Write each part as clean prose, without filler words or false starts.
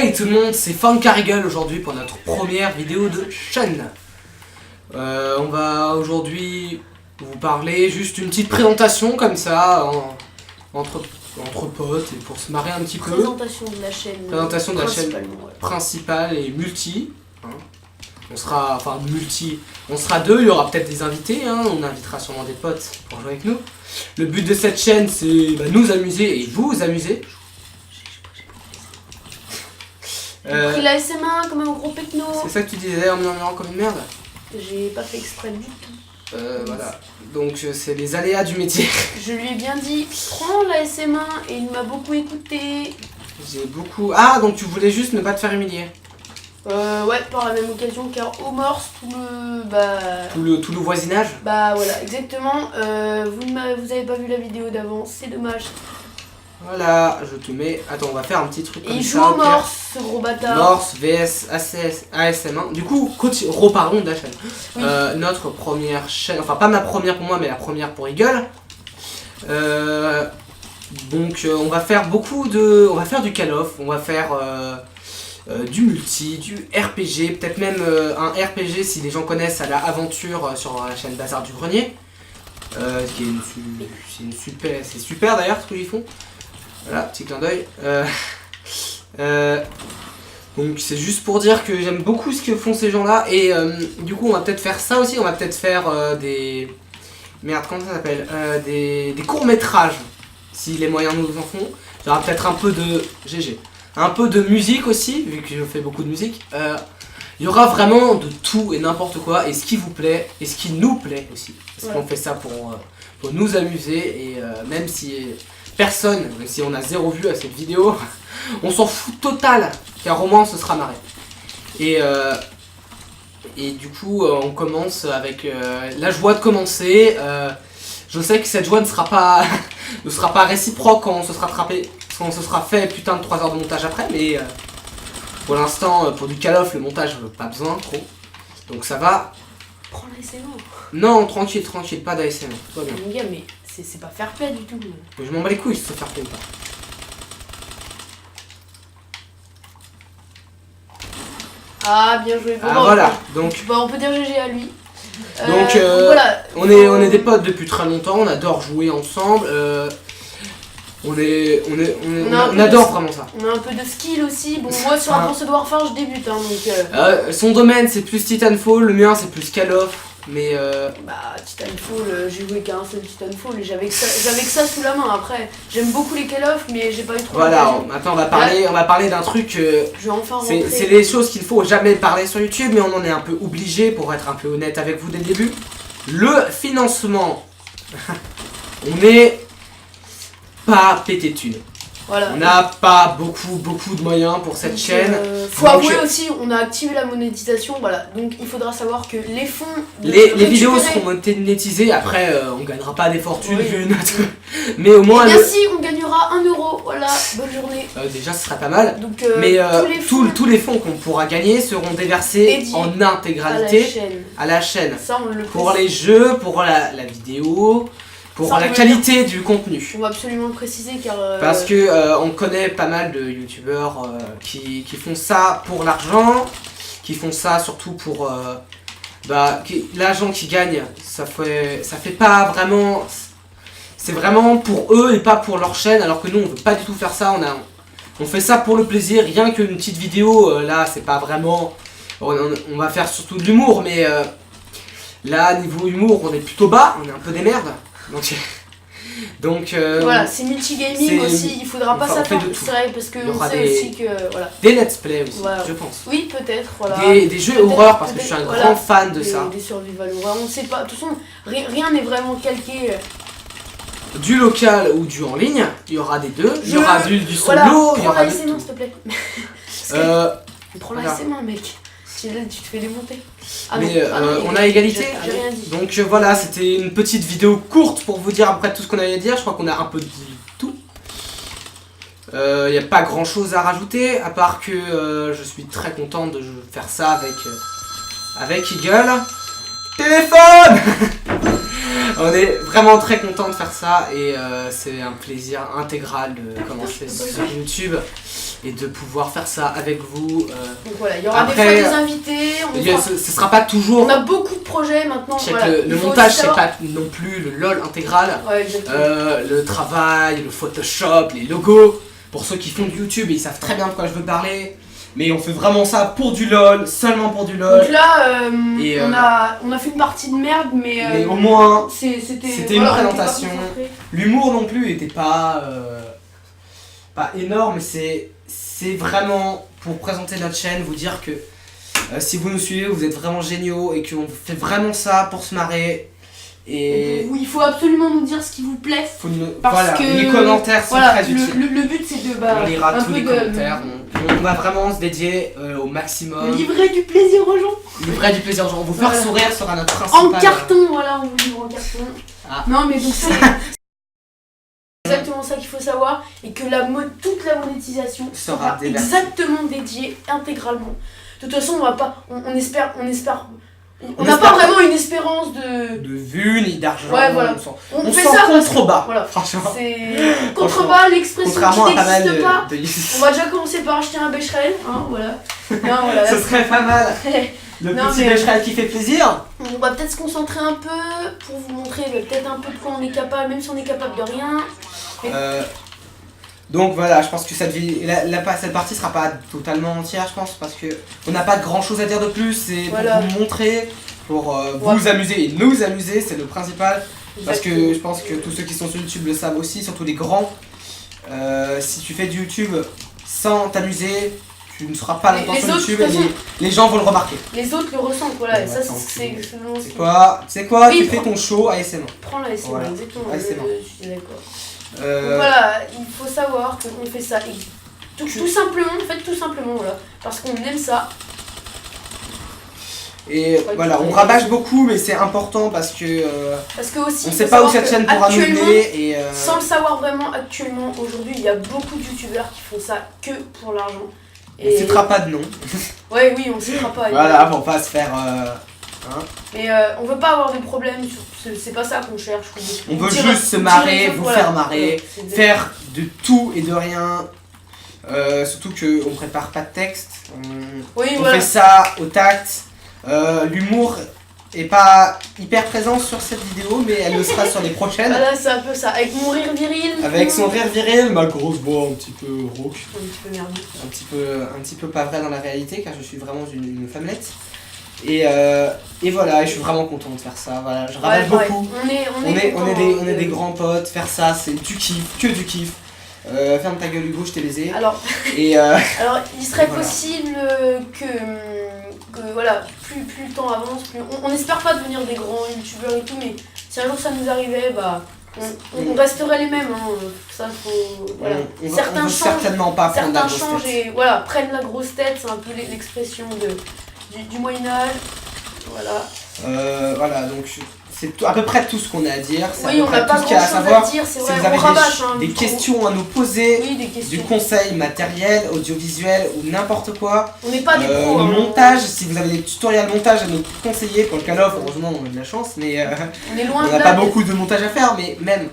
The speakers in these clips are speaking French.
Hey tout le monde, c'est Funkariggle aujourd'hui pour notre première vidéo de chaîne. On va aujourd'hui vous parler juste une petite présentation comme ça, entre potes et pour se marrer un petit peu. Présentation de la chaîne. Présentation de la chaîne ouais. principale et multi. On sera, on sera deux, il y aura peut-être des invités, on invitera sûrement des potes pour jouer avec nous. Le but de cette chaîne c'est nous amuser et vous amuser. J'ai pris la SMA comme un gros pecno. C'est ça que tu disais en murmurant comme une merde? J'ai pas fait exprès du tout. Voilà, donc c'est les aléas du métier. Je lui ai bien dit, prends la SMA et il m'a beaucoup écouté. J'ai beaucoup... Ah, donc tu voulais juste ne pas te faire humilier? Ouais, par la même occasion car au morse, Tout le voisinage? Bah voilà, exactement. Vous avez pas vu la vidéo d'avant, c'est dommage. Voilà, je te mets... Attends, on va faire un petit truc comme ça. Et il joue au morse, ce gros bâtard. Morse vs ASM1. Du coup, reparlons de la chaîne. Oui. Notre première chaîne, enfin pas ma première pour moi, mais la première pour Eagle. Donc on va faire on va faire du Call of, on va faire du multi, du RPG, peut-être même un RPG si les gens connaissent à la aventure sur la chaîne Bazar du Grenier. C'est super d'ailleurs ce qu'ils font. Voilà, petit clin d'œil. Donc c'est juste pour dire que j'aime beaucoup ce que font ces gens-là. Et du coup on va peut-être faire ça aussi. On va peut-être faire des... Merde, comment ça s'appelle des courts-métrages. Si les moyens nous en font. Il y aura peut-être un peu de... GG. Un peu de musique aussi, vu que je fais beaucoup de musique. Il y aura vraiment de tout et n'importe quoi. Et ce qui vous plaît, et ce qui nous plaît aussi. Parce qu'on fait ça pour nous amuser. Et même si... personne, même si on a 0 vue à cette vidéo, on s'en fout total, car au moins on se sera marré. Et du coup, on commence avec la joie de commencer. Je sais que cette joie ne sera pas, ne sera pas réciproque quand on se sera fait putain de 3 heures de montage après, mais pour l'instant, pour du Call of, le montage, pas besoin trop. Donc ça va. Prends la SMA. Non, tranquille, pas d'ASM. Tout va bien. Les gars, mais c'est pas fair play du tout. Mais je m'en bats les couilles si c'est faire play ou pas. Ah, bien joué. Bon, Ah voilà, donc on peut dire GG à lui. Donc voilà, on est des potes depuis très longtemps, on adore jouer ensemble, on adore vraiment ça. On a un peu de skill aussi. Bon, moi sur Advanced Warfare je débute donc son domaine c'est plus Titanfall, le mien c'est plus Call of, mais bah Titanfall, j'ai joué qu'à un seul Titanfall et j'avais que ça sous la main. Après j'aime beaucoup les Call of mais j'ai pas eu trop voilà, maintenant on va parler d'un truc, je vais enfin rentrer. C'est les choses qu'il faut jamais parler sur YouTube, mais on en est un peu obligé pour être un peu honnête avec vous dès le début. Le financement, on est pas pété de thunes. Voilà. On n'a pas beaucoup de moyens pour cette chaîne. Faut avouer aussi, on a activé la monétisation, voilà. Donc il faudra savoir que les fonds... Les vidéos seront monétisées, après on gagnera pas des fortunes vu notre... Mais au moins... Et bien si, on gagnera 1 euro, voilà, bonne journée. Déjà ce serait pas mal. Donc, mais tous les fonds qu'on pourra gagner seront déversés en intégralité à la chaîne. Ça, on le pour les jeux, pour la vidéo... Pour la qualité du contenu. On va absolument le préciser car... Parce que on connaît pas mal de youtubeurs qui font ça pour l'argent, qui font ça surtout pour... l'argent qu'ils gagnent, ça fait pas vraiment... C'est vraiment pour eux et pas pour leur chaîne, alors que nous on veut pas du tout faire ça, on fait ça pour le plaisir, rien qu'une petite vidéo, là c'est pas vraiment... On va faire surtout de l'humour, mais là niveau humour on est plutôt bas, on est un peu des merdes. Donc voilà, c'est multigaming aussi, il faudra pas s'attendre, c'est vrai, parce qu'on sait aussi que... Voilà. Des let's play aussi, voilà. je pense. Oui, peut-être, voilà. Des jeux horreur, parce que je suis un grand fan de ça. Des survival horror, on sait pas, de toute façon, rien n'est vraiment calqué. Du local ou du en ligne, il y aura des deux, il y aura du solo, voilà, il y aura du tout. S'il te plaît. Prends la SMA, mec. Tu te fais démonter. Mais on a égalité. J'ai rien dit. Donc voilà, c'était une petite vidéo courte pour vous dire après tout ce qu'on avait à dire. Je crois qu'on a un peu dit tout. Il n'y a pas grand chose à rajouter, à part que je suis très content de faire ça avec Eagle. Téléphone. On est vraiment très content de faire ça et c'est un plaisir intégral de commencer sur YouTube. et de pouvoir faire ça avec vous. Donc voilà, il y aura Après, des fois des invités. Ce sera pas toujours. On a beaucoup de projets maintenant. Voilà. Le montage, c'est pas non plus le LOL intégral. Ouais, exactement. Le travail, le Photoshop, les logos. Pour ceux qui font du YouTube, ils savent très bien de quoi je veux parler. Mais on fait vraiment ça pour du LOL, seulement pour du LOL. Donc là, Et on a fait une partie de merde, mais au moins, c'était une présentation. L'humour non plus était pas énorme, mais c'est vraiment pour présenter notre chaîne, vous dire que si vous nous suivez, vous êtes vraiment géniaux et qu'on fait vraiment ça pour se marrer. Et il faut absolument nous dire ce qui vous plaît. Voilà, les commentaires sont très utiles. Le but c'est de on lira tous les commentaires. On va vraiment se dédier au maximum. Livrer du plaisir aux gens. Livrer du plaisir aux gens. Vous faire sourire sera notre principal. En carton, voilà, on vous livre en carton. Ah. Non mais donc c'est exactement ça qu'il faut savoir et que toute la monétisation sera exactement dédiée intégralement. De toute façon, on va pas, on espère. On n'a pas vraiment une espérance de vues ni d'argent. Ouais, voilà. On fait ça contrebas. Voilà. Franchement. C'est contrebas, l'expression qui n'existe pas. De... On va déjà commencer par acheter un Becherel, hein, voilà. Non, voilà. Ce serait pas mal. Le petit Becherel qui fait plaisir. On va peut-être se concentrer un peu pour vous montrer peut-être un peu de quoi on est capable, même si on est capable de rien. Donc voilà, je pense que cette partie sera pas totalement entière, je pense, parce que on n'a pas grand chose à dire de plus, c'est pour vous montrer, pour vous amuser et nous amuser, c'est le principal. Exactement. Parce que je pense que tous ceux qui sont sur YouTube le savent aussi, surtout les grands. Si tu fais du YouTube sans t'amuser, tu ne seras pas longtemps sur YouTube et les gens vont le remarquer. Les autres le ressentent, voilà, et ça c'est quoi, oui, tu fais ton show ASMR. Prends la ASMR, voilà. Exactement, je suis d'accord. Donc voilà, il faut savoir qu'on fait ça tout simplement, en fait tout simplement, voilà, parce qu'on aime ça. Et voilà, on rabâche beaucoup, mais c'est important parce que aussi, on sait pas où cette chaîne pourra nous mener et sans le savoir vraiment, actuellement, aujourd'hui, il y a beaucoup de youtubeurs qui font ça que pour l'argent. Et on citera pas de nom. Ouais, oui, on citera pas. Voilà, pour pas se faire... Mais on veut pas avoir des problèmes, c'est pas ça qu'on cherche. On veut juste se marrer, vous faire marrer, faire de tout et de rien. Surtout qu'on prépare pas de texte, on fait ça au tact. L'humour est pas hyper présent sur cette vidéo, mais elle le sera sur les prochaines. Voilà, c'est un peu ça, avec mon rire viril. Avec son rire viril, ma grosse voix un petit peu rauque. Un petit peu merdique. Un petit peu pas vrai dans la réalité, car je suis vraiment une femmelette. Et voilà, je suis vraiment content de faire ça, voilà, je rabâche beaucoup. On est des grands potes, faire ça c'est du kiff, que du kiff. Ferme ta gueule Hugo, je t'ai baisé. Alors, il serait possible que voilà, plus le temps avance, on espère pas devenir des grands youtubeurs et tout, mais si un jour ça nous arrivait, bah on resterait les mêmes, hein. Ça faut, voilà. Certains changent, certainement pas prendre la grosse tête. Et voilà, prennent la grosse tête, c'est un peu l'expression du Moyen-Âge, voilà. Voilà, donc c'est à peu près tout ce qu'on a à dire. Oui, on n'a pas grand chose à dire, c'est vrai, on rabâche. Des questions à nous poser, oui, des questions. Du conseil matériel, audiovisuel ou n'importe quoi. On n'est pas des pros. Le montage, si vous avez des tutoriels montage à nous conseiller, pour le Call of, heureusement on a de la chance, mais on n'a pas beaucoup de montage à faire, mais même,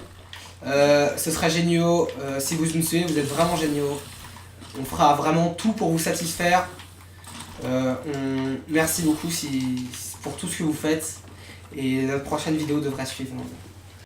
ce sera génial. Si vous nous suivez, vous êtes vraiment géniaux. On fera vraiment tout pour vous satisfaire. Merci beaucoup pour tout ce que vous faites et notre prochaine vidéo devrait suivre.